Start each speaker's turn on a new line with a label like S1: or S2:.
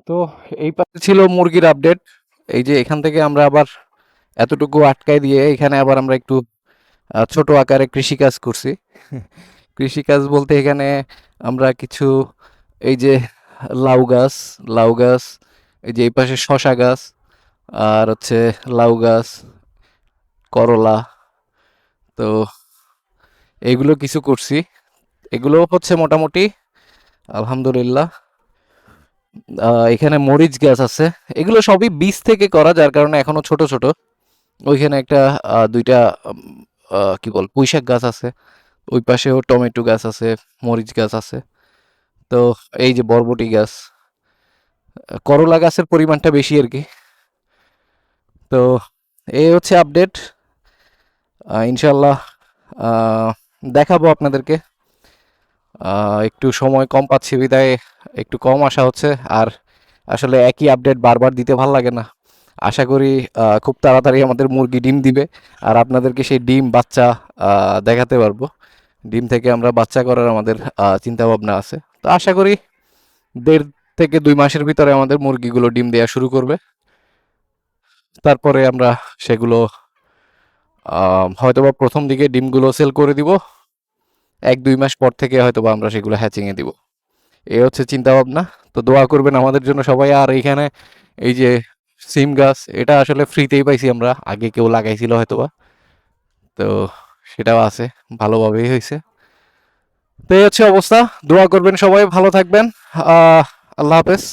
S1: তো এই পাশে ছিল মুরগির আপডেট। এই যে এখান থেকে আমরা আবার এতটুকু আটকায় দিয়ে এখানে আবার আমরা একটু ছোট আকারে কৃষিকাজ করছি। কৃষিকাজ বলতে এখানে আমরা কিছু এই যে লাউ গাছ, লাউ গাছ, এই যে এই পাশে শসা গাছ, আর হচ্ছে লাউ গাছ, করলা, তো এগুলো কিছু করছি। এগুলো হচ্ছে মোটামুটি আলহামদুলিল্লাহ। এখানে মরিচ গাছ আছে। এগুলো সবই বীজ থেকে করা, যার কারণে এখনো ছোট ছোট। ওইখানে একটা দুইটা কি বল পুঁইশাক গাছ আছে। ওই পাশেও টমেটো গাছ আছে, মরিচ গাছ আছে। তো এই যে বরবটি গাছ, করলা গাছের পরিমাণটা বেশি আর কি। তো এই হচ্ছে আপডেট। ইনশাল্লাহ আহ, দেখাবো আপনাদেরকে। একটু সময় কম পাচ্ছি বিদায় একটু কম আসা হচ্ছে। আর আসলে একই আপডেট বারবার দিতে ভাল লাগে না। আশা করি খুব তাড়াতাড়ি আমাদের মুরগি ডিম দিবে, আর আপনাদেরকে সেই ডিম বাচ্চা দেখাতে পারবো। ডিম থেকে আমরা বাচ্চা করার আমাদের চিন্তা ভাবনা আছে। তো আশা করি 1.5 থেকে 2 মাসের ভিতরে আমাদের মুরগিগুলো ডিম দেওয়া শুরু করবে। তারপরে আমরা সেগুলো হয়তোবা প্রথম দিকে ডিমগুলো সেল করে দিব। 1-2 মাস পর থেকে হয়তোবা আমরা সেগুলো হ্যাচিংয়ে দিব। এই হচ্ছে চিন্তা ভাবনা। তো দোয়া করবেন আমাদের জন্য সবাই। আর এইখানে এই যে সিম গাছ, এটা আসলে ফ্রিতেই পাইছি আমরা, আগে কেউ লাগাইছিল হয়তোবা। তো সেটাও আছে, ভালোভাবেই হয়েছে। তো এই হচ্ছে অবস্থা। দোয়া করবেন সবাই, ভালো থাকবেন। আল্লাহ হাফেজ।